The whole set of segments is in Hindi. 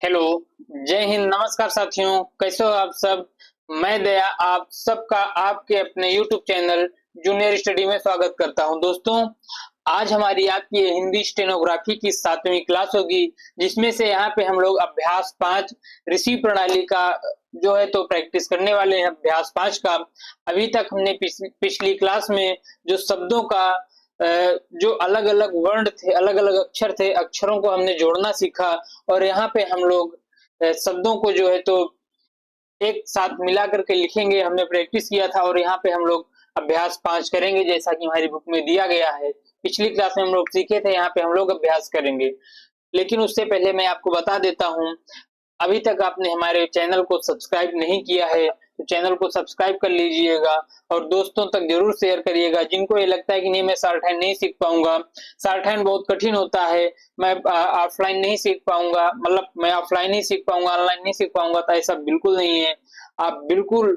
हेलो, जय हिंद, नमस्कार साथियों, कैसे हो आप सब। मैं दया आप सबका आपके अपने YouTube चैनल जूनियर स्टडी में स्वागत करता हूं। दोस्तों, आज हमारी आपकी हिंदी स्टेनोग्राफी की 7वीं क्लास होगी, जिसमें से यहाँ पे हम लोग अभ्यास 5 ऋषि प्रणाली का जो है तो प्रैक्टिस करने वाले हैं। अभ्यास 5 का अभी तक हमने पिछली क्लास में जो शब्दों का जो अलग अलग वर्ण थे, अलग अलग अक्षर थे, अक्षरों को हमने जोड़ना सीखा। और यहाँ पे हम लोग शब्दों को जो है तो एक साथ मिला करके लिखेंगे, हमने प्रैक्टिस किया था। और यहाँ पे हम लोग अभ्यास 5 करेंगे जैसा कि हमारी बुक में दिया गया है। पिछली क्लास में हम लोग सीखे थे, यहाँ पे हम लोग अभ्यास करेंगे। लेकिन उससे पहले मैं आपको बता देता हूँ, अभी तक आपने हमारे चैनल को सब्सक्राइब नहीं किया है तो चैनल को सब्सक्राइब कर लीजिएगा और दोस्तों तक जरूर शेयर करिएगा। जिनको ये लगता है कि नहीं, मैं शॉर्ट हैंड नहीं सीख पाऊंगा, शॉर्ट हैंड बहुत कठिन होता है, मैं ऑफलाइन नहीं सीख पाऊंगा, मतलब मैं ऑफलाइन ही सीख पाऊंगा, ऑनलाइन नहीं सीख पाऊंगा, तो ऐसा बिल्कुल नहीं है। आप बिल्कुल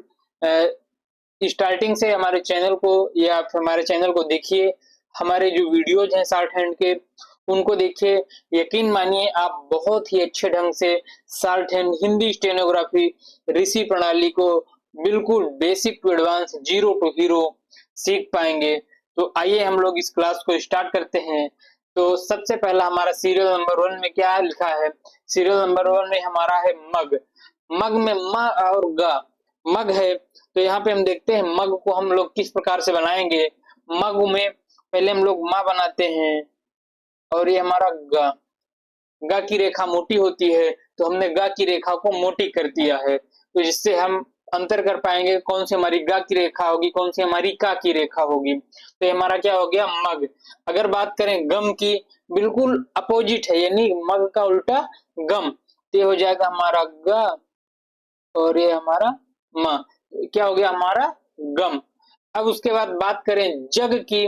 स्टार्टिंग से हमारे चैनल को या हमारे चैनल को देखिए, हमारे जो वीडियोज हैं शॉर्ट हैंड के उनको देखिए। यकीन मानिए आप बहुत ही अच्छे ढंग से shorthand Hindi stenography Rishi प्रणाली को बिल्कुल basic to advance, zero to hero सीख पाएंगे। तो आइए हम लोग इस क्लास को स्टार्ट करते हैं। तो सबसे पहला हमारा सीरियल नंबर 1 में क्या लिखा है। सीरियल नंबर 1 में हमारा है मग। मग में म और ग, मग है। तो यहाँ पे हम देखते हैं मग को हम लोग किस प्रकार से बनाएंगे। मग में पहले हम लोग माँ बनाते हैं और ये हमारा ग। ग की रेखा मोटी होती है तो हमने ग की रेखा को मोटी कर दिया है। तो जिससे हम अंतर कर पाएंगे कौन सी हमारी ग की रेखा होगी, कौन सी हमारी का की रेखा होगी। तो ये हमारा क्या हो गया, मग। अगर बात करें गम की, बिल्कुल अपोजिट है, यानी मग का उल्टा गम। तो ये हो जाएगा हमारा ग और ये हमारा म। क्या हो गया हमारा गम। अब उसके बाद बात करें जग की,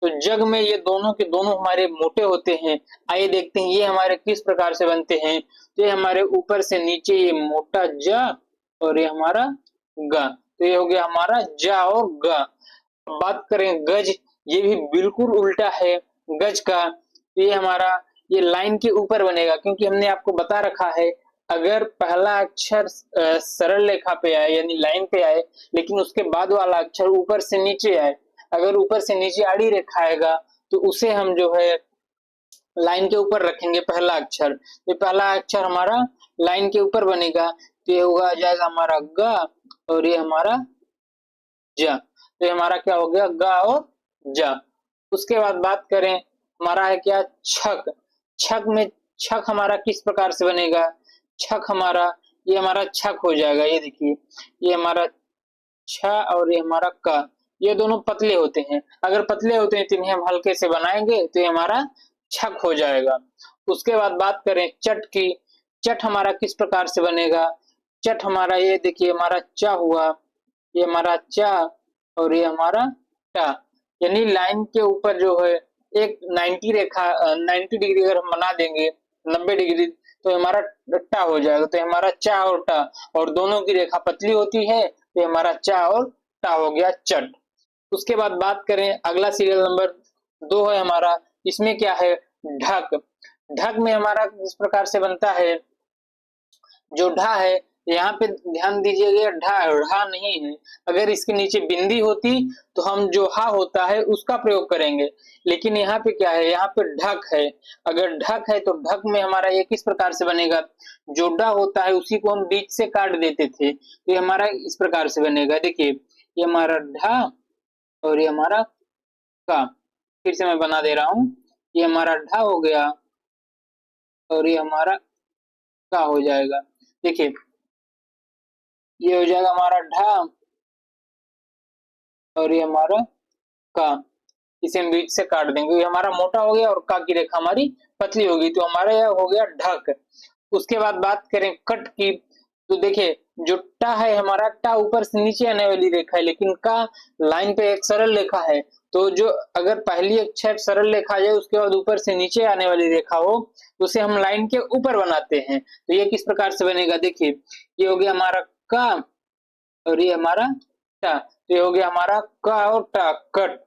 तो जग में ये दोनों के दोनों हमारे मोटे होते हैं। आइए देखते हैं ये हमारे किस प्रकार से बनते हैं। तो ये हमारे ऊपर से नीचे ये मोटा ज और ये हमारा ग। तो ये हो गया हमारा ज और ग। बात करें गज, ये भी बिल्कुल उल्टा है गज का। ये हमारा ये लाइन के ऊपर बनेगा, क्योंकि हमने आपको बता रखा है अगर पहला अक्षर सरल रेखा पे आए यानी लाइन पे आए, लेकिन उसके बाद वाला अक्षर ऊपर से नीचे आए, अगर ऊपर से नीचे आड़ी रेखा आएगा तो उसे हम जो है लाइन के ऊपर रखेंगे पहला अक्षर। ये पहला अक्षर हमारा लाइन के ऊपर बनेगा, तो ये होगा आ जाएगा हमारा ग और ये हमारा ज। तो ये हमारा क्या हो गया, ग और ज। उसके बाद बात करें हमारा है क्या, छक। छक में छक हमारा किस प्रकार से बनेगा। छक हमारा ये हमारा छक हो जाएगा। ये देखिए ये हमारा छ और ये हमारा क, ये दोनों पतले होते हैं। अगर पतले होते हैं तो इन्हें हम हल्के से बनाएंगे तो ये हमारा छक हो जाएगा। उसके बाद बात करें चट की। चट हमारा किस प्रकार से बनेगा। चट हमारा ये देखिए हमारा चा हुआ, ये हमारा चा और ये हमारा टा, यानी लाइन के ऊपर जो है एक 90 रेखा 90 डिग्री अगर हम बना देंगे, 90 डिग्री, तो हमारा टा हो जाएगा। तो हमारा चा और टा, और दोनों की रेखा पतली होती है, तो हमारा चा और टा हो गया चट। उसके बाद बात करें अगला सीरियल नंबर 2 है हमारा, इसमें क्या है, ढक। ढक में हमारा इस प्रकार से बनता है, जो ढा है यहाँ पे ध्यान दीजिएगा, ढा ढा नहीं है। अगर इसके नीचे बिंदी होती तो हम जो हा होता है उसका प्रयोग करेंगे, लेकिन यहाँ पे क्या है, यहाँ पे ढक है। अगर ढक है तो ढक में हमारा ये किस प्रकार से बनेगा, जो डा होता है उसी को हम बीच से काट देते थे, तो ये हमारा इस प्रकार से बनेगा। देखिए ये हमारा ढा और ये हमारा का, फिर से मैं बना दे रहा हूँ, ये हमारा ढा हो गया और ये हमारा का हो जाएगा। देखिए ये हो जाएगा हमारा ढा और ये हमारा का, इसे हम बीच से काट देंगे, ये हमारा मोटा हो गया और का की रेखा हमारी पतली होगी, तो हमारा यह हो गया ढक। उसके बाद बात करें कट की, तो देखिए जो टा है हमारा, टा ऊपर से नीचे आने वाली रेखा है, लेकिन का लाइन पे एक सरल रेखा है। तो जो अगर पहली अक्षर सरल रेखा है उसके बाद ऊपर से नीचे आने वाली रेखा हो तो उसे हम लाइन के ऊपर बनाते हैं। तो ये किस प्रकार से बनेगा, देखिए ये हो गया हमारा का और ये हमारा टा, तो ये हो गया हमारा का और टा, कट।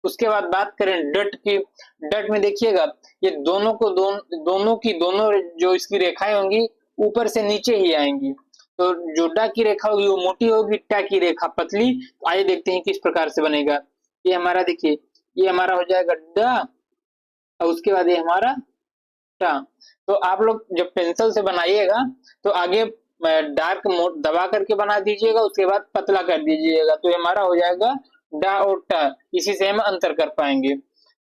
उसके बाद बात करें डट की। डट में देखिएगा ये दोनों को दोनों की दोनों जो इसकी रेखाएं होंगी ऊपर से नीचे ही आएंगी। तो जो ड की रेखा होगी वो मोटी होगी, ट की रेखा पतली। तो आइए देखते हैं किस प्रकार से बनेगा। ये हमारा देखिए, ये हमारा हो जाएगा ड, और उसके बाद ये हमारा ट। तो आप लोग जब पेंसिल से बनाइएगा तो आगे डार्क मोड दबा करके बना दीजिएगा, उसके बाद पतला कर दीजिएगा, तो ये हमारा हो जाएगा ड और ट। इसी से हम अंतर कर पाएंगे।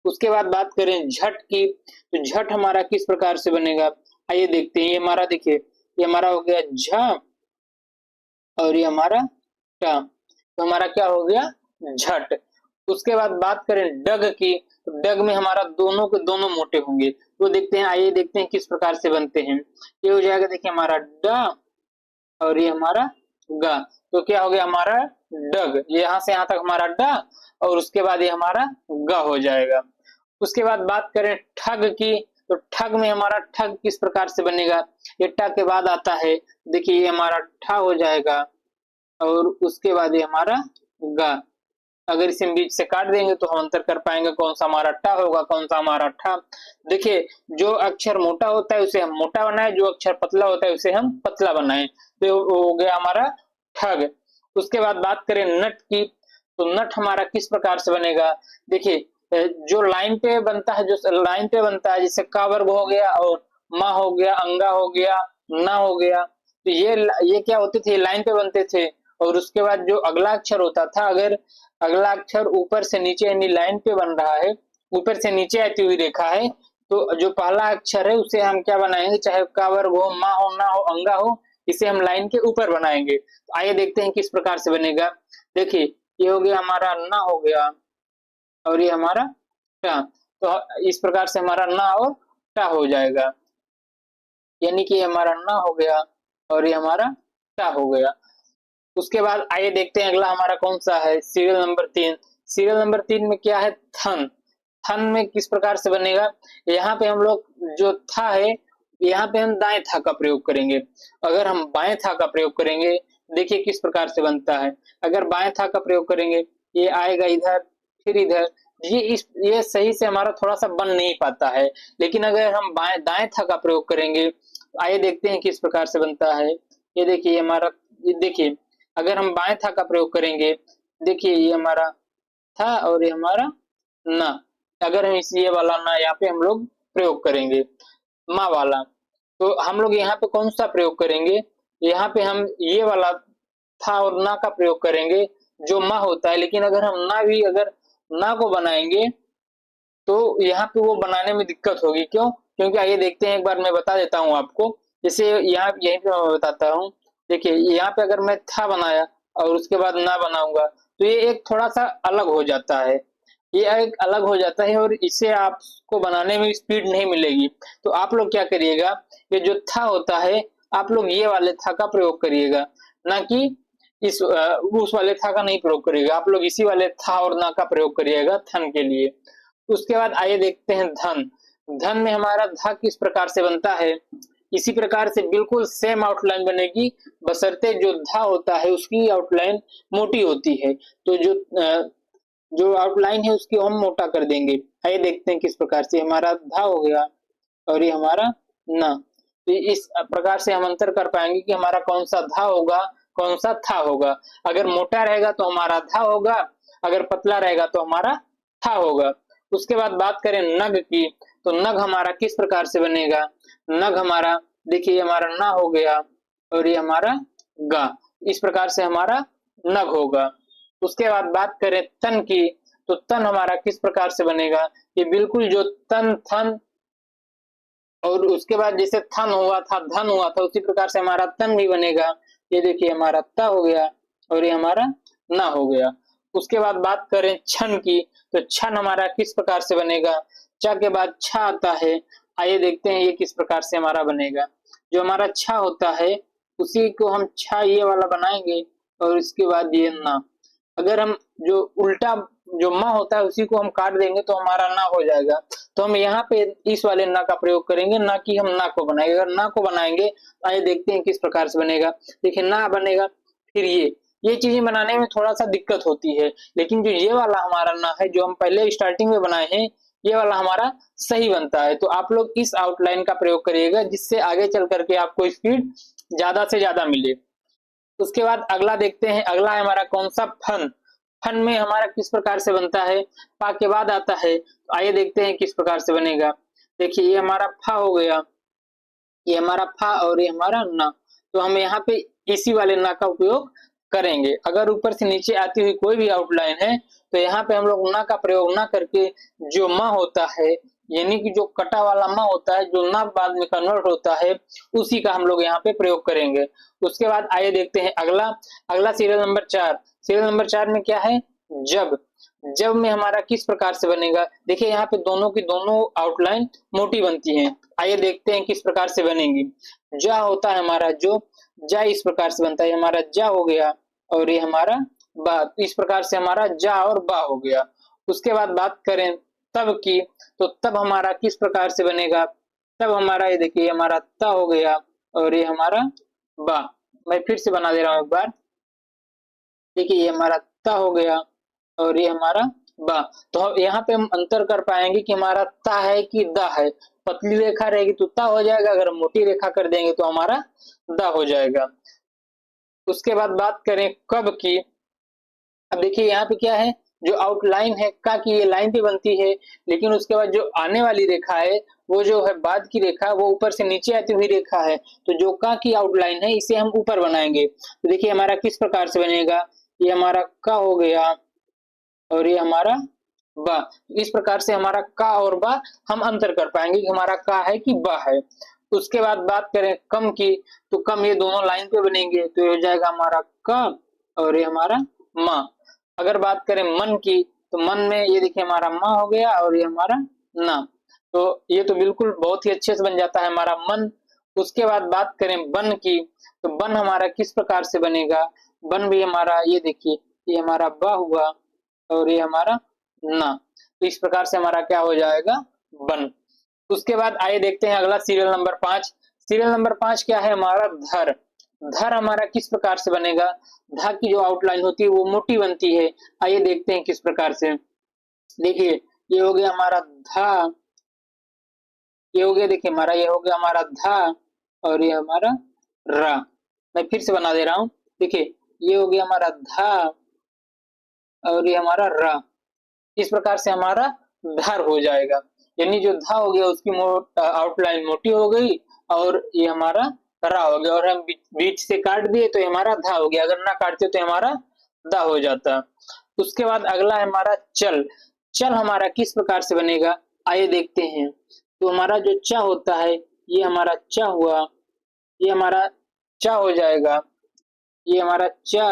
उसके बाद बात करें झट की, तो झट हमारा किस प्रकार से बनेगा, आइए देखते हैं। ये हमारा देखिए, ये हमारा हो गया झ, और ये हमारा ट। तो हमारा क्या हो गया, झट। उसके बाद बात करें डग की, तो डग में हमारा दोनों के दोनों मोटे होंगे। तो देखते हैं, आइए देखते हैं किस प्रकार से बनते हैं। ये हो जाएगा देखिए हमारा ड, और ये हमारा ग। तो क्या हो गया हमारा डग, ये यहाँ से यहाँ तक हमारा ड, और उसके बाद ये हमारा ग हो जाएगा। उसके बाद बात करें ठग की, तो ठग में हमारा ठग किस प्रकार से बनेगा, ये ट के बाद आता है, देखिए ये हमारा ठ हो जाएगा, और उसके बाद ये हमारा ग। अगर इसे हम बीच से काट देंगे तो हम अंतर कर पाएंगे कौन सा हमारा ट होगा, कौन सा हमारा ठ। देखिए, जो अक्षर मोटा होता है उसे हम मोटा बनाए, जो अक्षर पतला होता है उसे हम पतला बनाए। तो हो गया हमारा ठग। उसके बाद बात करें नट की, तो नट हमारा किस प्रकार से बनेगा, देखिए जो लाइन पे बनता है, जो लाइन पे बनता है, जैसे का वर्ग हो गया, और मा हो गया, अंगा हो गया, ना हो गया, तो ये क्या होते थे, लाइन पे बनते थे। और उसके बाद जो अगला अक्षर होता था, अगर अगला अक्षर ऊपर से नीचे यानी लाइन पे बन रहा है, ऊपर से नीचे आती हुई रेखा है, तो जो पहला अक्षर है उसे हम क्या बनाएंगे, चाहे का वर्ग हो, मा हो, ना हो, अंगा हो, इसे हम लाइन के ऊपर बनाएंगे। तो आइए देखते हैं किस प्रकार से बनेगा। देखिए, ये हो गया हमारा ना हो गया, और ये हमारा ट। तो इस प्रकार से हमारा ना और ट हो जाएगा, यानी कि हमारा ना हो गया और ये हमारा ट हो गया। उसके बाद आइए देखते हैं अगला हमारा कौन सा है, सीरियल नंबर 3। सीरियल नंबर 3 में क्या है, थन। थन में किस प्रकार से बनेगा, यहाँ पे हम लोग जो था है, यहाँ पे हम दाएं था का प्रयोग करेंगे। अगर हम बाएं था का प्रयोग करेंगे, देखिए किस प्रकार से बनता है। अगर बाएं था का प्रयोग करेंगे, ये आएगा इधर, फिर इधर, ये सही से हमारा थोड़ा सा बन नहीं पाता है। लेकिन अगर हम बाएं दाएं था का प्रयोग करेंगे, आइए देखते हैं किस प्रकार से बनता है। ये देखिए हमारा, ये देखिए अगर हम बाएं था का प्रयोग करेंगे, देखिए ये हमारा था और ये हमारा ना। अगर हम इस ये वाला ना यहाँ पे हम लोग प्रयोग करेंगे, माँ वाला, तो हम लोग यहाँ पे कौन सा प्रयोग करेंगे, यहाँ पे हम ये वाला था और ना का प्रयोग करेंगे जो माँ होता है। लेकिन अगर हम ना भी अगर ना को बनाएंगे तो यहाँ पे वो बनाने में दिक्कत होगी। क्यों, क्योंकि आइए देखते हैं, एक बार मैं बता देता हूँ आपको। जैसे यहाँ यहीं पे मैं बताता हूँ, देखिए यहाँ पे अगर मैं था बनाया और उसके बाद ना बनाऊंगा, तो ये एक थोड़ा सा अलग हो जाता है, ये एक अलग हो जाता है, और इससे आपको बनाने में स्पीड नहीं मिलेगी। तो आप लोग क्या करिएगा, ये जो था होता है, आप लोग ये वाले था का प्रयोग करिएगा, ना कि उस वाले था का नहीं प्रयोग करिएगा। आप लोग इसी वाले था और ना का प्रयोग करिएगा थन के लिए। उसके बाद आइए देखते हैं धन। धन में हमारा धा किस प्रकार से बनता है, इसी प्रकार से बिल्कुल सेम आउटलाइन बनेगी, बशर्ते जो धा होता है उसकी आउटलाइन मोटी होती है। तो जो आउटलाइन है उसकी हम मोटा कर देंगे। आइए देखते हैं किस प्रकार से, हमारा धा हो गया और ये हमारा ना। तो इस प्रकार से हम अंतर कर पाएंगे कि हमारा कौन सा धा होगा, कौन सा था होगा। अगर मोटा रहेगा तो हमारा धा होगा, अगर पतला रहेगा तो हमारा था होगा। उसके बाद बात करें नग की, तो नग हमारा किस प्रकार से बनेगा, नग हमारा देखिए हमारा ना हो गया और ये हमारा गा, इस प्रकार से हमारा नग होगा। उसके बाद बात करें तन की, तो तन हमारा किस प्रकार से बनेगा, ये बिल्कुल जो तन थन और उसके बाद जैसे थन हुआ था, धन हुआ था, उसी प्रकार से हमारा तन भी बनेगा। ये देखिए हमारा त हो गया और ये हमारा ना हो गया। उसके बाद बात करें छन की, तो छन हमारा किस प्रकार से बनेगा, च के बाद छ आता है। आइए देखते हैं ये किस प्रकार से हमारा बनेगा। जो हमारा छ होता है उसी को हम छ ये वाला बनाएंगे, और इसके बाद ये ना। अगर हम जो उल्टा जो माँ होता है उसी को हम काट देंगे तो हमारा ना हो जाएगा। तो हम यहाँ पे इस वाले ना का प्रयोग करेंगे, ना कि हम ना को बनाएंगे। अगर ना को बनाएंगे, आइए देखते हैं किस प्रकार से बनेगा। देखिए ना बनेगा, फिर ये चीजें बनाने में थोड़ा सा दिक्कत होती है। लेकिन जो ये वाला हमारा ना है, जो हम पहले स्टार्टिंग में बनाए हैं, ये वाला हमारा सही बनता है। तो आप लोग इस आउटलाइन का प्रयोग करिएगा, जिससे आगे चल करके आपको स्पीड ज्यादा से ज्यादा मिले। उसके बाद अगला देखते हैं, अगला है हमारा कौन सा, फन। फन में हमारा किस प्रकार से बनता है, पा के बाद आता है, तो आइए देखते हैं किस प्रकार से बनेगा। देखिए ये हमारा फा हो गया, ये हमारा फा और ये हमारा ना। तो हम यहाँ पे इसी वाले ना का उपयोग करेंगे। अगर ऊपर से नीचे आती हुई कोई भी आउटलाइन है तो यहाँ पे हम लोग ना का प्रयोग ना करके जो म होता है, यानी कि जो कटा वाला म होता है, जो ना बाद में कन्वर्ट होता है, उसी का हम लोग यहाँ पे प्रयोग करेंगे। उसके बाद आइए देखते हैं अगला। अगला सीरियल नंबर 4। सीरियल नंबर 4 में क्या है, जब। जब में हमारा किस प्रकार से बनेगा, देखिए यहाँ पे दोनों की दोनों आउटलाइन मोटी बनती हैं। आइए देखते हैं किस प्रकार से बनेगी। जा होता है हमारा जो, जा इस प्रकार से बनता है, हमारा जा हो गया और ये हमारा बा। इस प्रकार से हमारा जा और बा हो गया। उसके बाद बात करें तब की, तो तब हमारा किस प्रकार से बनेगा, तब हमारा ये देखिए हमारा ता हो गया और ये हमारा बा। मैं फिर से बना दे रहा हूं एक बार। देखिए ये हमारा ता हो गया और ये हमारा बा। तो हम यहाँ पे हम अंतर कर पाएंगे कि हमारा ता है कि दा है। पतली रेखा रहेगी तो ता हो जाएगा, अगर मोटी रेखा कर देंगे तो हमारा दा हो जाएगा। उसके बाद बात करें कब की। अब देखिए यहाँ पे क्या है, जो आउटलाइन है का की ये लाइन पे बनती है, लेकिन उसके बाद जो आने वाली रेखा है वो जो है बाद की रेखा, वो ऊपर से नीचे आती हुई रेखा है। तो जो का की आउटलाइन है इसे हम ऊपर बनाएंगे। तो देखिए हमारा किस प्रकार से बनेगा, ये हमारा का हो गया और ये हमारा बा। इस प्रकार से हमारा का और बा हम अंतर कर पाएंगे कि हमारा का है कि बा है। उसके बाद बात करें कम की, तो कम ये दोनों लाइन पे बनेंगे, तो ये हो जाएगा हमारा का और ये हमारा मा। अगर बात करें मन की, तो मन में ये देखिए हमारा मा हो गया और ये हमारा ना। तो ये तो बिल्कुल बहुत ही अच्छे से बन जाता है हमारा मन। उसके बाद बात करें बन की, तो बन हमारा किस प्रकार से बनेगा, बन भी हमारा ये देखिए, ये हमारा बा हुआ और ये हमारा ना। तो इस प्रकार से हमारा क्या हो जाएगा, बन। उसके बाद आइए देखते हैं अगला सीरियल नंबर 5। सीरियल नंबर 5 क्या है हमारा, धर। धर हमारा किस प्रकार से बनेगा, धा की जो आउटलाइन होती है वो मोटी बनती है। आइए देखते हैं किस प्रकार से। देखिए ये हो गया हमारा धा, ये हो गया देखिए हमारा, ये हो गया हमारा धा और ये हमारा रा। मैं फिर से बना दे रहा हूं। देखिए ये हो गया हमारा धा और ये हमारा रा। इस प्रकार से हमारा धर हो जाएगा, यानी जो धा हो गया उसकी आउटलाइन मोटी हो गई और ये हमारा रा हो गया, और हम बीच से काट दिए तो ये हमारा धा हो गया, अगर ना काटते तो हमारा दा हो जाता। उसके बाद अगला है हमारा चल। चल हमारा किस प्रकार से बनेगा, आइए देखते हैं। तो हमारा जो चा होता है, ये हमारा चा हुआ, ये हमारा चा हो जाएगा, ये हमारा चा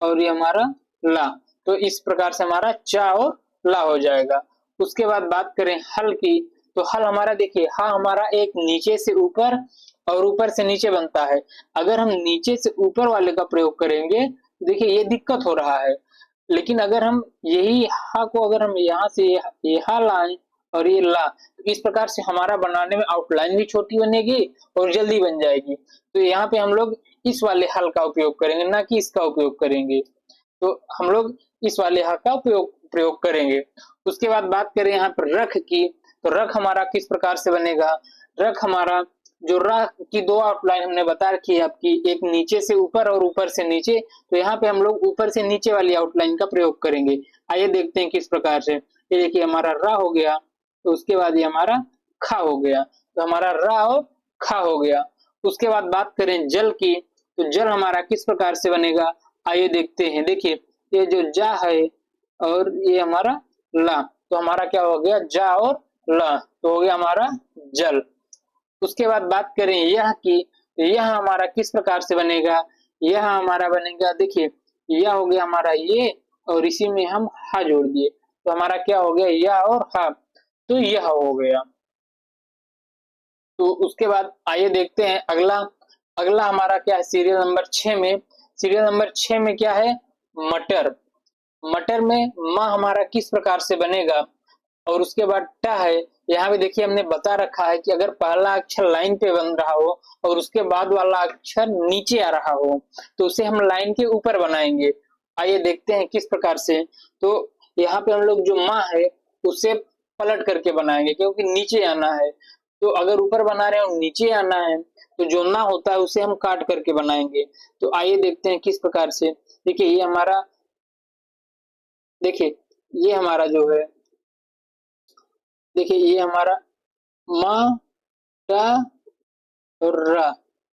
और ये हमारा ला। तो इस प्रकार से हमारा चा और ला हो जाएगा। उसके बाद बात करें हल की, तो हल हमारा देखिए हा हमारा एक नीचे से ऊपर और ऊपर से नीचे बनता है। अगर हम नीचे से ऊपर वाले का प्रयोग करेंगे तो देखिए ये दिक्कत हो रहा है, लेकिन अगर हम यही हा को अगर हम यहाँ से ये हा लाएं और ये ला, तो इस प्रकार से हमारा बनाने में आउटलाइन भी छोटी बनेगी और जल्दी बन जाएगी। तो यहाँ पे हम लोग इस वाले हल का उपयोग करेंगे, ना कि इसका उपयोग करेंगे। तो हम लोग इस वाले ह का प्रयोग करेंगे। उसके बाद बात करें यहाँ पर रख की, तो रख हमारा किस प्रकार से बनेगा, रख हमारा जो र की दो आउटलाइन हमने बता रखी है आपकी, एक नीचे से ऊपर और ऊपर से नीचे। तो यहाँ पे हम लोग ऊपर से नीचे वाली आउटलाइन का प्रयोग करेंगे। आइए देखते हैं किस प्रकार से। ये देखिए हमारा रा हो गया, तो उसके बाद ये हमारा खा हो गया, तो हमारा रा और खा हो गया। उसके बाद बात करें जल की, तो जल हमारा किस प्रकार से बनेगा, आइए देखते हैं। देखिए ये जो जा है और ये हमारा ला, तो हमारा क्या हो गया, जा और ला, तो हो गया हमारा जल। उसके बाद बात करें यह की, तो यह हमारा किस प्रकार से बनेगा, यह हमारा बनेगा, देखिए यह हो गया हमारा ये और इसी में हम हा जोड़ दिए, तो हमारा क्या हो गया, यह और हा, तो यह हो गया। तो उसके बाद आइए देखते हैं अगला। अगला हमारा क्या है सीरियल नंबर 6 में। सीरियल नंबर 6 में क्या है, मटर। मटर में म हमारा किस प्रकार से बनेगा, और उसके बाद ट है। यहाँ पे देखिए हमने बता रखा है कि अगर पहला अक्षर लाइन पे बन रहा हो और उसके बाद वाला अक्षर नीचे आ रहा हो तो उसे हम लाइन के ऊपर बनाएंगे। आइए देखते हैं किस प्रकार से। तो यहाँ पे हम लोग जो माँ है उसे पलट करके बनाएंगे क्योंकि नीचे आना है। तो अगर ऊपर बना रहे हैं और नीचे आना है तो जो ना होता है उसे हम काट करके बनाएंगे। तो आइए देखते हैं किस प्रकार से। देखिए ये हमारा, देखिए ये हमारा जो है, देखिए ये हमारा म ट और र,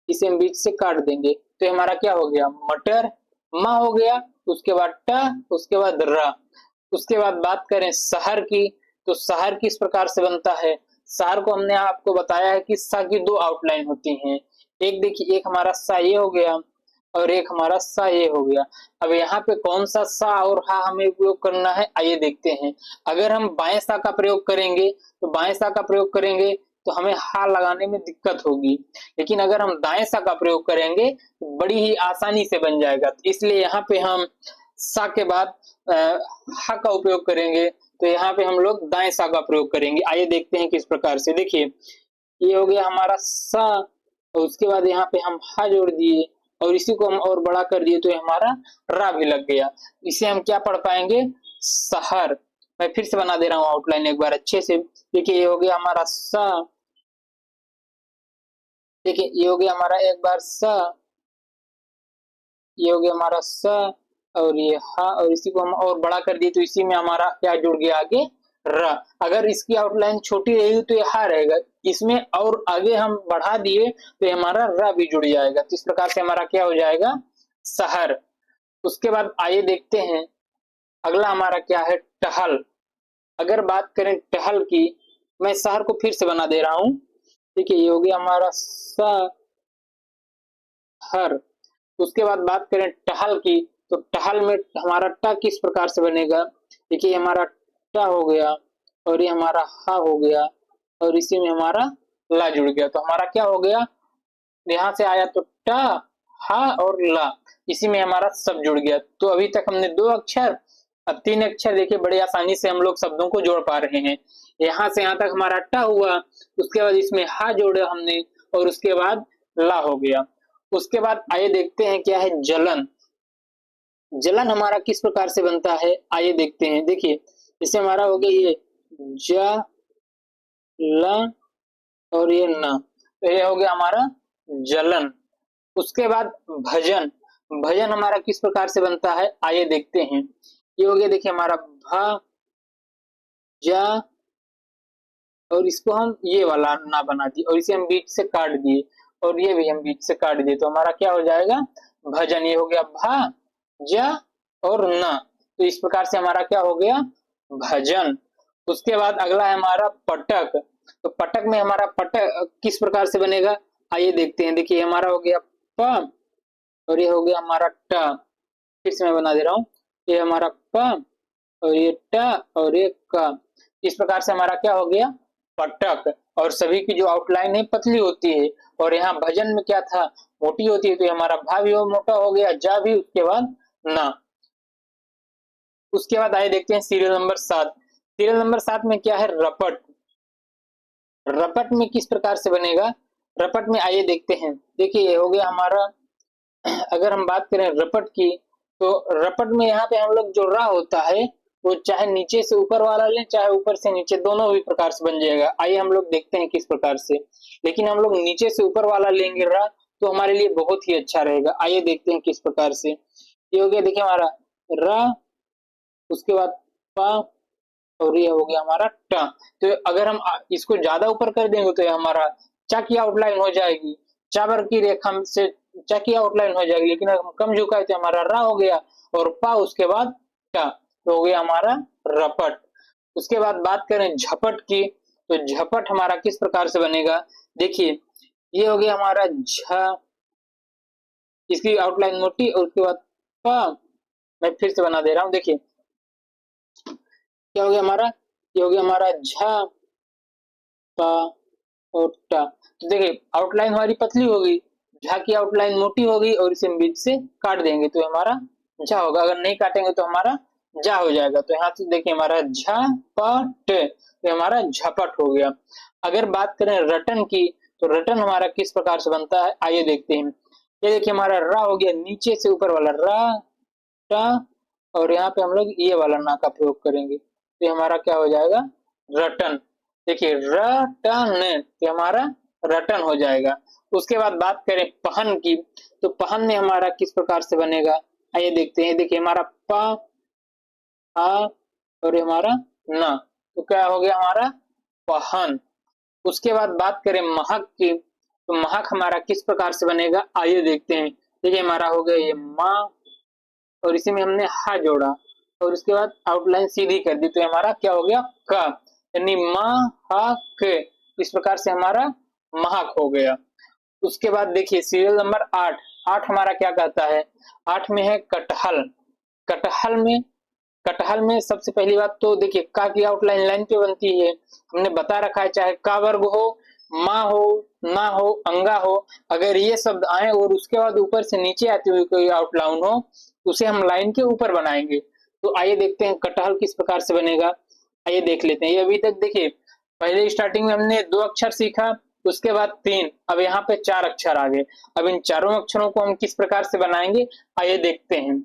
इसे हम बीच से काट देंगे तो ये हमारा क्या हो गया, मटर। म हो गया, उसके बाद ट, उसके बाद र। उसके बाद बात करें शहर की, तो शहर किस प्रकार से बनता है। शहर को हमने आपको बताया है कि सा की दो आउटलाइन होती हैं। एक देखिए, एक हमारा सा ये हो गया और एक हमारा सा ये हो गया। अब यहाँ पे कौन सा सा और हा हमें उपयोग करना है, आइए देखते हैं। अगर हम बाएं सा का प्रयोग करेंगे तो बाएं सा का प्रयोग करेंगे तो हमें हा लगाने में दिक्कत होगी, लेकिन अगर हम दाएं सा का प्रयोग करेंगे तो बड़ी ही आसानी से बन जाएगा। तो इसलिए यहाँ पे हम सा के बाद अ, हा का उपयोग करेंगे, तो यहाँ पे हम लोग दाएं सा का प्रयोग करेंगे। आइए देखते हैं किस प्रकार से। देखिए ये हो गया हमारा सा और उसके बाद यहाँ पे हम हा जोड़ दिए और इसी को हम और बड़ा कर दिए तो ये हमारा रा भी लग गया। इसे हम क्या पढ़ पाएंगे, शहर। मैं फिर से बना दे रहा हूँ आउटलाइन एक बार अच्छे से। देखिए ये हो गया हमारा सा, देखिए ये हो गया हमारा एक बार सा, ये हो गया हमारा स और ये हा और इसी को हम और बड़ा कर दिए तो इसी में हमारा क्या जुड़ गया आगे, र। अगर इसकी आउटलाइन छोटी रहेगी तो ये हा रहेगा, इसमें और आगे हम बढ़ा दिए तो ये हमारा र भी जुड़ जाएगा। तो इस प्रकार से हमारा क्या हो जाएगा, शहर। उसके बाद आइए देखते हैं अगला हमारा क्या है, टहल। अगर बात करें टहल की, मैं शहर को फिर से बना दे रहा हूँ। देखिए ये हो गया हमारा शहर। उसके बाद बात करें टहल की, तो टहल में हमारा ट किस प्रकार से बनेगा। देखिए हमारा ट हो गया और ये हमारा हा हो गया और इसी में हमारा ला जुड़ गया। तो हमारा क्या हो गया, यहाँ से आया तो ट, हा और ला, इसी में हमारा सब जुड़ गया। तो अभी तक हमने दो अक्षर, अब तीन अक्षर। देखिए बड़े आसानी से हम लोग शब्दों को जोड़ पा रहे हैं। यहाँ से यहाँ तक हमारा ट हुआ, उसके बाद इसमें हा जोड़ा हमने और उसके बाद ला हो गया। उसके बाद आइए देखते हैं क्या है, जलन। जलन हमारा किस प्रकार से बनता है, आइए देखते हैं। देखिए इससे हमारा हो गया ये ज ल और ये न, तो ये हो गया हमारा जलन। उसके बाद भजन। भजन हमारा किस प्रकार से बनता है, आइए देखते हैं। ये हो गया, देखिए हमारा भ ज और इसको हम ये वाला ना बना दिए और इसे हम बीच से काट दिए और ये भी हम बीच से काट दिए तो हमारा क्या हो जाएगा, भजन। ये हो गया भा ज और न, तो इस प्रकार से हमारा क्या हो गया, भजन। उसके बाद अगला है हमारा पटक। तो पटक में हमारा पटक किस प्रकार से बनेगा, आइए देखते हैं। देखिए हमारा हो गया प और ये हो गया हमारा ट। फिर से मैं बना दे रहा हूँ, ये हमारा प और ये ट और ये क। इस प्रकार से हमारा क्या हो गया, पटक। और सभी की जो आउटलाइन है पतली होती है और यहाँ भजन में क्या था, मोटी होती है। तो ये हमारा भा भी मोटा हो गया, जा भी, उसके बाद ना। उसके बाद आइए देखते हैं सीरियल नंबर 7। सीरियल नंबर 7 में क्या है, रपट। रपट में किस प्रकार से बनेगा, रपट में आइए देखते हैं। देखिए ये हो गया हमारा, अगर हम बात करें रपट की, तो रपट में यहाँ पे हम लोग जो रा होता है वो चाहे नीचे से ऊपर वाला लें चाहे ऊपर से नीचे, दोनों भी प्रकार से बन जाएगा। आइए हम लोग देखते हैं किस प्रकार से। लेकिन हम लोग नीचे से ऊपर वाला लेंगे रा तो हमारे लिए बहुत ही अच्छा रहेगा। आइए देखते हैं किस प्रकार से। ये हो गया, देखिए हमारा रा, उसके बाद पा और ये हो गया हमारा ट। तो अगर हम इसको ज्यादा ऊपर कर देंगे तो ये हमारा चा की आउटलाइन हो जाएगी, चावर की रेखा से चा की आउटलाइन हो जाएगी। लेकिन अगर हम कम झुकाए तो हमारा रा हो गया और पा उसके बाद टा, तो हो गया हमारा रपट। उसके बाद बात करें झपट की, तो झपट हमारा किस प्रकार से बनेगा। देखिए ये हो गया हमारा झ, इसकी आउटलाइन मोटी और उसके बाद प। मैं फिर से बना दे रहा हूँ। देखिए क्या हो गया हमारा, ये हो गया हमारा झ प और ट। तो देखिए आउटलाइन हमारी पतली होगी, झ की आउटलाइन मोटी होगी और इसे हम बीच से काट देंगे तो हमारा झा होगा। अगर नहीं काटेंगे तो हमारा जा हो जाएगा। तो यहाँ से देखिए हमारा झ प ट, तो हमारा झपट हो गया। अगर बात करें रटन की, तो रटन हमारा किस प्रकार से बनता है, आइए देखते हैं। ये देखिए हमारा रा हो गया, नीचे से ऊपर वाला रा टा और यहाँ पे हम लोग ये वाला ना का प्रयोग करेंगे तो हमारा क्या हो जाएगा, रटन। देखिए रटन तो हमारा रटन हो जाएगा। उसके बाद बात करें पहन की, तो पहन में हमारा किस प्रकार से बनेगा, आइए देखते हैं। देखिए हमारा प, आ और ये हमारा न, तो क्या हो गया हमारा पहन। उसके बाद बात करें महक की, तो महक हमारा किस प्रकार से बनेगा, आइए देखते हैं। देखिए हमारा हो गया ये माँ, और इसी में हमने हा जोड़ा और उसके बाद आउटलाइन सीधी कर दी, तो हमारा क्या हो गया क, यानी महक। इस प्रकार से हमारा महक हो गया। उसके बाद देखिए सीरियल नंबर 8। 8 हमारा क्या कहता है, 8 में है कटहल। कटहल में, कटहल में सबसे पहली बात तो देखिए का की आउटलाइन लाइन पे बनती है। हमने बता रखा है चाहे का वर्ग हो, माँ हो, ना हो, अंगा हो, अगर ये शब्द आए और उसके बाद ऊपर से नीचे आती हुई कोई आउटलाइन हो, उसे हम लाइन के ऊपर बनाएंगे। तो आइए देखते हैं कटहल किस प्रकार से बनेगा, आइए देख लेते हैं। ये अभी तक देखिए पहले स्टार्टिंग में हमने 2 अक्षर सीखा, उसके बाद 3, अब यहाँ पे 4 अक्षर आ गए। अब इन चारों अक्षरों को हम किस प्रकार से बनाएंगे, आइए देखते हैं।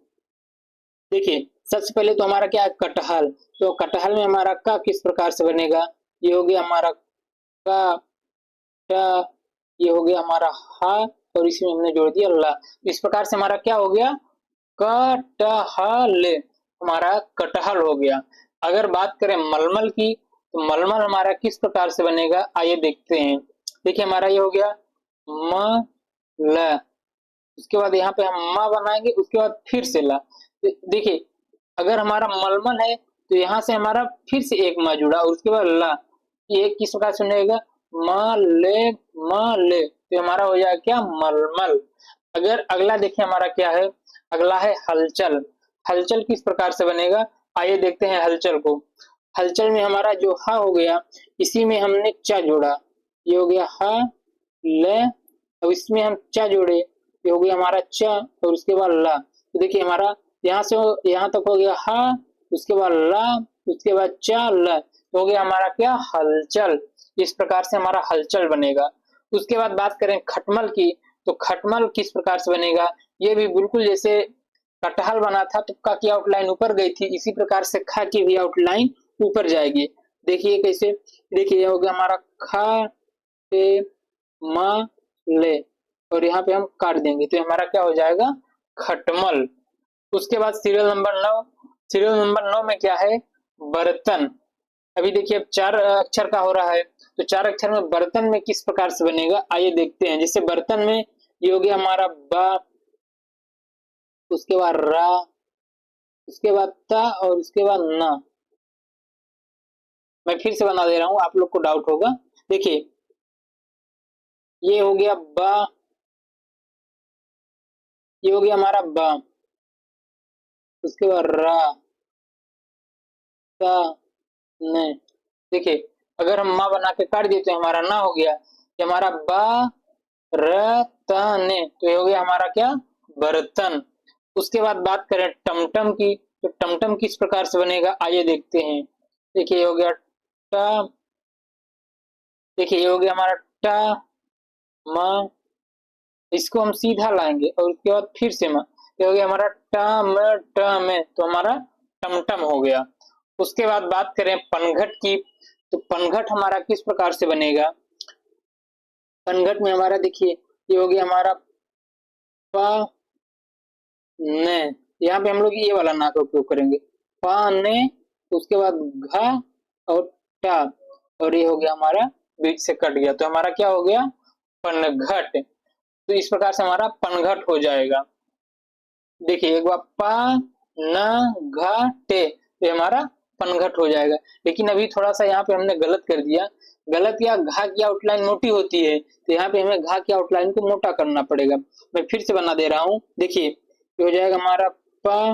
देखिए सबसे पहले तो हमारा क्या है कटहल, तो कटहल में हमारा का किस प्रकार से बनेगा, ये हो गया हमारा का, टा, ये हो गया हमारा हा, और इसमें हमने जोड़ दिया ला। इस प्रकार से हमारा क्या हो गया कटहल, हमारा कटहल हो गया। अगर बात करें मलमल की, तो मलमल हमारा किस प्रकार से बनेगा, आइए देखते हैं। देखिए हमारा ये हो गया म ल, उसके बाद यहाँ पे हम माँ बनाएंगे, उसके बाद फिर से ला। देखिए अगर हमारा मलमल है तो यहाँ से हमारा फिर से एक माँ जुड़ा और उसके बाद ला, ये किस प्रकार से बनेगा म ले, तो हमारा हो जाएगा क्या मलमल। अगर अगला देखिए हमारा क्या है, अगला है हलचल। हलचल किस प्रकार से बनेगा, आइए देखते हैं हलचल को। हलचल में हमारा जो हा हो गया, इसी में हमने चा जोड़ा, ये हो गया हा ले, अब इसमें हम चा जोड़े, ये हो गया हमारा चा और उसके बाद ला। तो देखिए हमारा यहाँ से यहाँ तक हो गया हा, उसके बाद ला, उसके बाद चा ल, तो हो गया हमारा क्या हलचल। इस प्रकार से हमारा हलचल बनेगा। उसके बाद बात करें खटमल की, तो खटमल किस प्रकार से बनेगा, ये भी बिल्कुल जैसे कटहल बना था तो का की आउटलाइन ऊपर गई थी, इसी प्रकार से खा की भी आउटलाइन ऊपर जाएगी। देखिए कैसे, देखिए ये हो गया हमारा खा पे मा ले, और यहाँ पे हम काट देंगे तो हमारा क्या हो जाएगा खटमल। उसके बाद सीरियल नंबर 9। सीरियल नंबर 9 में क्या है बर्तन। अभी देखिए अब 4 अक्षर का हो रहा है, तो 4 अक्षर में बर्तन में किस प्रकार से बनेगा, आइए देखते हैं। जैसे बर्तन में ये हो गया हमारा बा, उसके बाद रा, उसके बाद ता और उसके बाद ना। मैं फिर से बना दे रहा हूँ, आप लोग को डाउट होगा। देखिए ये हो गया बा, ये हो गया हमारा बा, उसके बाद रा, ता, ने। देखिए अगर हम माँ बना के काट दिए तो हमारा ना हो गया, ये हमारा बा रतन, तो ये हो गया हमारा क्या बर्तन। उसके बाद बात करें टमटम की, तो टमटम किस प्रकार से बनेगा, आइए देखते हैं। देखिए ये हो गया टा, देखिए ये हो गया हमारा टा म, इसको हम सीधा लाएंगे और उसके बाद फिर से म, ये हो गया हमारा टम टम, तो हमारा टमटम हो गया। उसके बाद बात करें पनघट की, तो पनघट हमारा किस प्रकार से बनेगा, पनघट में हमारा देखिए ये हो गया हमारा पा ने, यहाँ पे हम लोग ये वाला ना का उपयोग करेंगे, पा ने, उसके बाद घा और टा, और ये हो गया हमारा बीच से कट गया, तो हमारा क्या हो गया पनघट। तो इस प्रकार से हमारा पनघट हो जाएगा। देखिए एक बार पा न घा टे, ये हमारा पनघट हो जाएगा। लेकिन अभी थोड़ा सा यहाँ पे हमने गलत कर दिया, गलत या घा की आउटलाइन मोटी होती है, तो यहाँ पे हमें घा की आउटलाइन को मोटा करना पड़ेगा। मैं फिर से बना दे रहा हूँ, देखिए ये हो जाएगा हमारा पा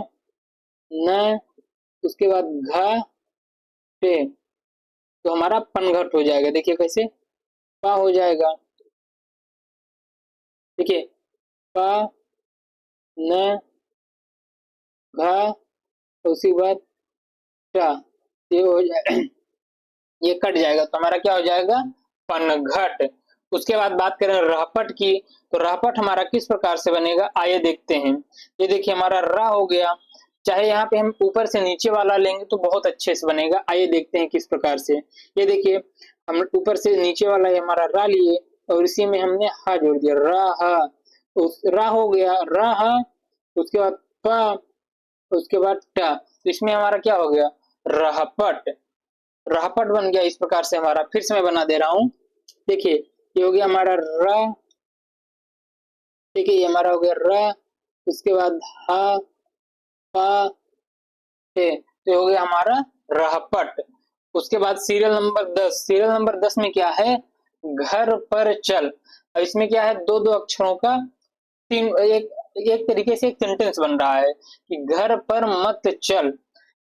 न, उसके बाद घा टे, तो हमारा पनघट हो जाएगा। देखिए कैसे पा हो जाएगा, देखिए पा न घा, उसी के बाद टा, ये हो जाए ये कट जाएगा तो हमारा क्या हो जाएगा पनघट। उसके बाद बात करें रहपट की, तो रहपट हमारा किस प्रकार से बनेगा, आइए देखते हैं। ये देखिए हमारा रा हो गया, चाहे यहाँ पे हम ऊपर से नीचे वाला लेंगे तो बहुत अच्छे से बनेगा। आइए देखते हैं किस प्रकार से। ये देखिए, हम ऊपर से नीचे वाला ये हमारा रा लिए और इसी में हमने हा जोड़ दिया, रा हा, उस रा हो गया रा हा, उसके बाद पा, उसके बाद टा, तो इसमें हमारा क्या हो गया, रहपट। रहपट बन गया। इस प्रकार से हमारा, फिर से मैं बना दे रहा हूँ। देखिए ये हो गया हमारा रा, देखिए ये हमारा हो गया रा, उसके बाद हा, पा, टे, तो ये हो गया हमारा रहपट। उसके बाद सीरियल नंबर 10, सीरियल नंबर 10 में क्या है, घर पर चल। अब इसमें क्या है, दो दो अक्षरों का तीन, एक एक तरीके से एक सेंटेंस बन रहा है कि घर पर मत चल।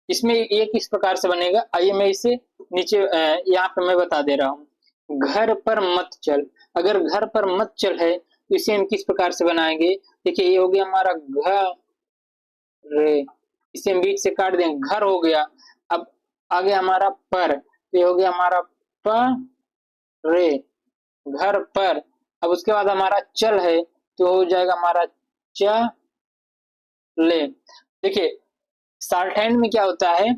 इसमें ये किस प्रकार से बनेगा, आइए मैं इसे नीचे यहाँ पे मैं बता दे रहा हूँ। घर पर मत चल, अगर घर पर मत चल है तो इसे हम किस प्रकार से बनाएंगे। देखिए ये हो गया हमारा घर रे, इसे हम बीच से काट देंगे, घर हो गया। अब आगे हमारा पर, तो ये हो गया हमारा प रे, घर पर। अब उसके बाद हमारा चल है तो हो जाएगा हमारा च ले। देखिए शॉर्ट हैंड में क्या होता है,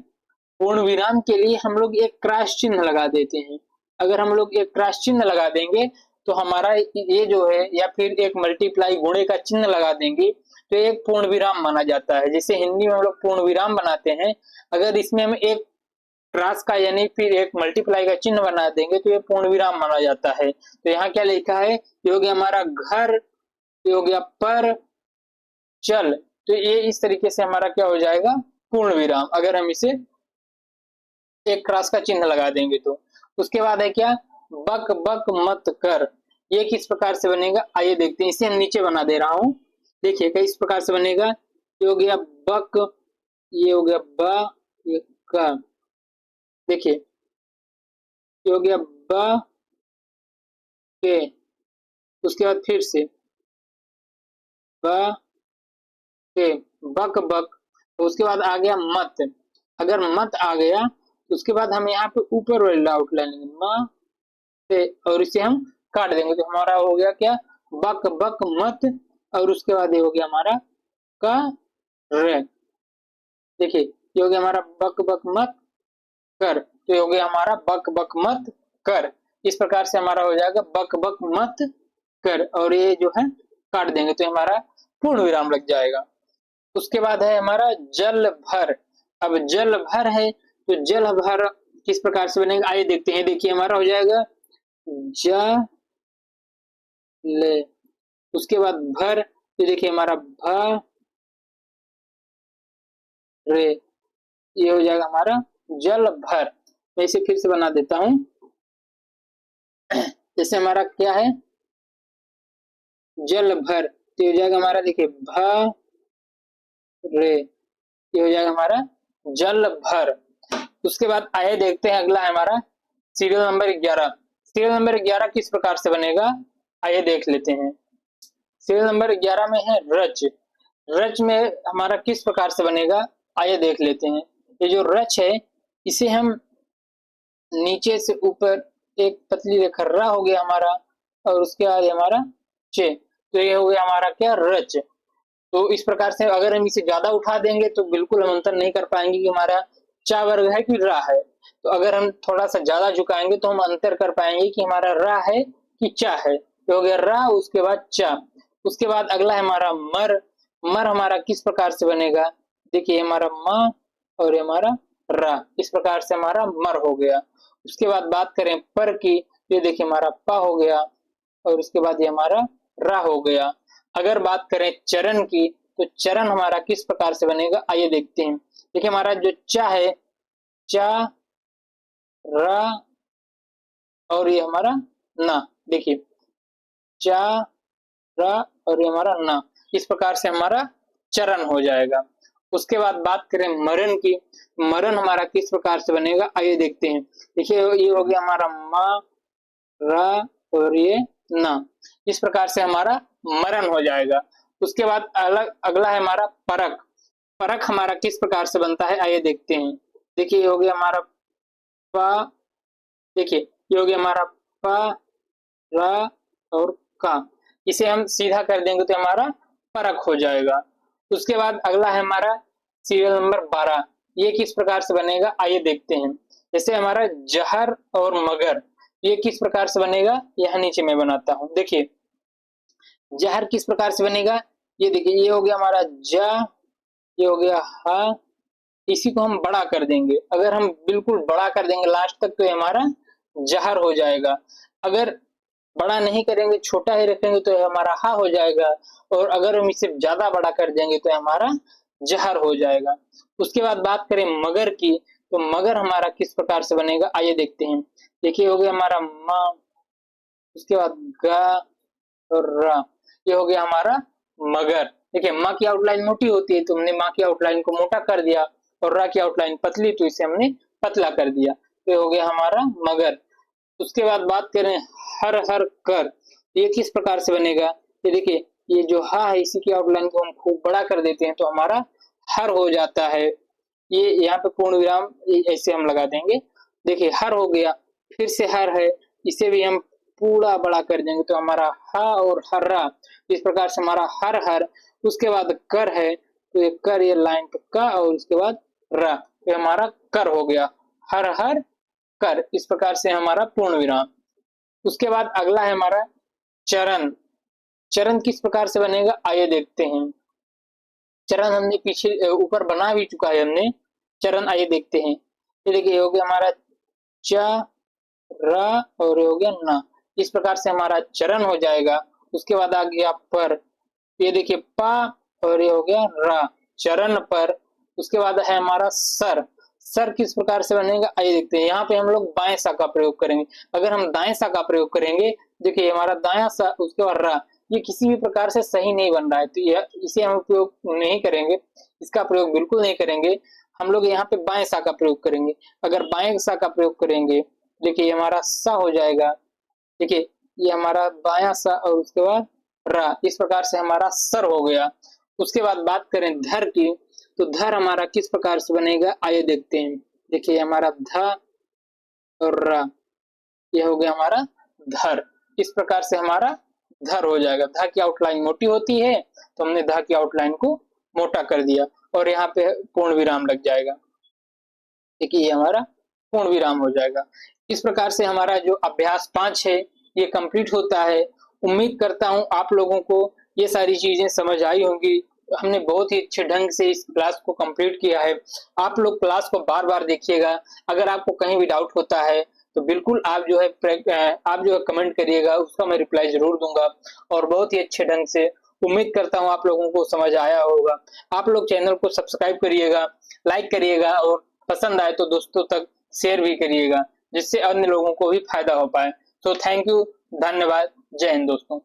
पूर्ण विराम के लिए हम लोग एक क्रॉस चिन्ह लगा देते हैं। अगर हम लोग एक क्रॉस चिन्ह लगा देंगे तो हमारा ये जो है, या फिर एक मल्टीप्लाई गुणे का चिन्ह लगा देंगे तो एक पूर्ण विराम माना जाता है। जैसे हिंदी में हम लोग पूर्ण विराम बनाते हैं, अगर इसमें हम एक क्रॉस का यानी फिर एक मल्टीप्लाई का चिन्ह बना देंगे तो ये पूर्ण विराम माना जाता है। तो यहाँ क्या लिखा है, ये हो गया हमारा घर, ये हो गया पर चल, तो ये इस तरीके से हमारा क्या हो जाएगा, पूर्ण विराम, अगर हम इसे एक क्रॉस का चिन्ह लगा देंगे तो। उसके बाद है क्या, बक बक मत कर, ये किस प्रकार से बनेगा, आइए देखते हैं। इसे हम नीचे बना दे रहा हूं, देखिए किस प्रकार से बनेगा। ये हो गया बक, ये हो गया बा, ये का, देखिए ये हो गया बा के, उसके बाद फिर से बा के, बक बक, तो उसके बाद आ गया मत। अगर मत आ गया तो उसके बाद हम यहाँ पे ऊपर वाली आउटलाइन लेंगे म से, और इसे हम काट देंगे तो हमारा हो गया क्या, बक बक मत, और उसके बाद ये हो गया हमारा का रे। देखिए ये हो गया हमारा बक बक मत कर, तो ये हो गया हमारा बक बक मत कर। इस प्रकार से हमारा हो जाएगा बक बक मत कर, और ये जो है काट देंगे तो हमारा पूर्ण विराम लग जाएगा। उसके बाद है हमारा जल भर। अब जल भर है तो जल भर किस प्रकार से बनेगा, आइए देखते हैं। देखिए हमारा हो जाएगा ज ले, उसके बाद भर, तो देखिए हमारा भ रे, ये हो जाएगा हमारा जल भर। मैं इसे फिर से बना देता हूं, जैसे हमारा क्या है, जल भर, तो ये हो जाएगा हमारा, देखिए भ रे, ये हो जाएगा हमारा जल भर। उसके बाद आइए देखते हैं, अगला है हमारा सीरियल नंबर 11। सीरियल नंबर 11 किस प्रकार से बनेगा, आइए देख लेते हैं। सीरियल नंबर 11 में है रच। रच में हमारा किस प्रकार से बनेगा, आइए देख लेते हैं। ये जो रच है इसे हम नीचे से ऊपर एक पतली रेखा रा हो गया हमारा, और उसके बाद हमारा चे, तो ये हो गया हमारा क्या, रच। तो इस प्रकार से अगर हम इसे ज्यादा उठा देंगे तो बिल्कुल हम अंतर नहीं कर पाएंगे कि हमारा चा वर्ग है कि रा है। तो अगर हम थोड़ा सा ज्यादा झुकाएंगे तो हम अंतर कर पाएंगे कि हमारा रा है कि चा है। तो हो गया रा, उसके बाद चा। उसके बाद अगला है हमारा मर। मर हमारा किस प्रकार से बनेगा, देखिए हमारा म और हमारा रा, इस प्रकार से हमारा मर हो गया। उसके बाद बात करें पर की, ये देखिए हमारा पा हो गया, और उसके बाद ये हमारा रा हो गया। अगर बात करें चरण की, तो चरण हमारा किस प्रकार से बनेगा, आइए देखते हैं। देखिए हमारा जो चा है, चा रा और ये हमारा ना, देखिए चा रा और ये हमारा ना, इस प्रकार से हमारा चरण हो जाएगा। उसके बाद बात करें मरण की, मरण हमारा किस प्रकार से बनेगा, आइए देखते हैं। देखिए ये हो गया हमारा मा रा और ये ना, इस प्रकार से हमारा मरण हो जाएगा। उसके बाद अलग अगला है हमारा परख। परख हमारा किस प्रकार से बनता है, आइए देखते हैं। देखिए ये हो गया हमारा पा, देखिए ये हो गया हमारा पा रा और का, इसे हम सीधा कर देंगे तो हमारा परख हो जाएगा। उसके बाद अगला है हमारा सीरियल नंबर 12 ये किस प्रकार से बनेगा आइए देखते हैं। जैसे हमारा जहर और मगर ये किस प्रकार से बनेगा, यहाँ नीचे मैं बनाता हूँ। देखिए जहर किस प्रकार से बनेगा, ये देखिए ये हो गया हमारा ज, ये हो गया ह, इसी को हम बड़ा कर देंगे। अगर हम बिल्कुल बड़ा कर देंगे लास्ट तक तो ये हमारा जहर हो जाएगा। अगर बड़ा नहीं करेंगे छोटा ही रखेंगे तो ये हमारा हा हो जाएगा। और अगर हम इसे ज्यादा बड़ा कर देंगे तो ये हमारा जहर हो जाएगा। उसके बाद बात करें मगर की, तो मगर हमारा किस प्रकार से बनेगा आइए देखते हैं। देखिए हो गया हमारा म, उसके बाद ग और र, ये हो गया हमारा मगर। देखिए माँ की आउटलाइन मोटी होती है तो हमने माँ की आउटलाइन को मोटा कर दिया, और रा की आउटलाइन पतली तो इसे हमने पतला कर दिया, तो ये हो गया हमारा मगर। उसके बाद बात करें हर हर कर, ये किस प्रकार से बनेगा, ये देखिए ये जो हा है इसी की आउटलाइन को हम खूब बड़ा कर देते हैं तो हमारा हर हो जाता है। ये यहाँ पे पूर्ण विराम ऐसे हम लगा देंगे। देखिए हर हो गया, फिर से हर है, इसे भी हम पूरा बड़ा कर देंगे तो हमारा हा और हर्रा, इस प्रकार से हमारा हर हर। उसके बाद कर है तो ये कर, ये लाइन पे का और उसके बाद रा, ये हमारा कर हो गया, हर हर कर। इस प्रकार से हमारा पूर्ण विराम। उसके बाद अगला है हमारा चरण। चरण किस प्रकार से बनेगा आइए देखते हैं। चरण हमने पीछे ऊपर बना भी चुका है हमने चरण, आइए देखते हैं। ये देखिए हो गया हमारा च, र और ये हो गया न, इस प्रकार से हमारा चरण हो जाएगा। उसके बाद आ गया पर, ये देखिए पा और ये हो गया रा, चरण पर। उसके बाद है हमारा सर। सर किस प्रकार से बनेगा आइए देखते हैं। यहाँ पे हम लोग बाएं सा का प्रयोग करेंगे। अगर हम दाएं सा का प्रयोग करेंगे, देखिए हमारा दाया सा उसके बाद रा, ये किसी भी प्रकार से सही नहीं बन रहा है तो यह इसे हम उपयोग नहीं करेंगे, इसका प्रयोग बिल्कुल नहीं करेंगे। हम लोग यहाँ पे बाएं सा का प्रयोग करेंगे। अगर बाएं सा का प्रयोग करेंगे, देखिए हमारा सा हो जाएगा। देखिए ये हमारा बाया सा और उसके बाद रा, इस प्रकार से हमारा सर हो गया। उसके बाद बात करें धर की, तो धर हमारा किस प्रकार से बनेगा आइए देखते हैं। देखिए हमारा ध और र, ये हो गया हमारा धर। इस प्रकार से हमारा धर हो जाएगा। ध की आउटलाइन मोटी होती है तो हमने ध की आउटलाइन को मोटा कर दिया और यहाँ पे पूर्ण विराम लग जाएगा। देखिए ये हमारा पूर्ण विराम हो जाएगा। इस प्रकार से हमारा जो अभ्यास 5 है ये कंप्लीट होता है। उम्मीद करता हूँ आप लोगों को ये सारी चीजें समझ आई होंगी। हमने बहुत ही अच्छे ढंग से इस क्लास को कंप्लीट किया है। आप लोग क्लास को बार बार देखिएगा। अगर आपको कहीं भी डाउट होता है तो बिल्कुल आप जो है कमेंट करिएगा, उसका मैं रिप्लाई जरूर दूंगा और बहुत ही अच्छे ढंग से। उम्मीद करता हूँ आप लोगों को समझ आया होगा। आप लोग चैनल को सब्सक्राइब करिएगा, लाइक करिएगा और पसंद आए तो दोस्तों तक शेयर भी करिएगा, जिससे अन्य लोगों को भी फायदा हो पाए। तो थैंक यू, धन्यवाद, जय हिंद दोस्तों।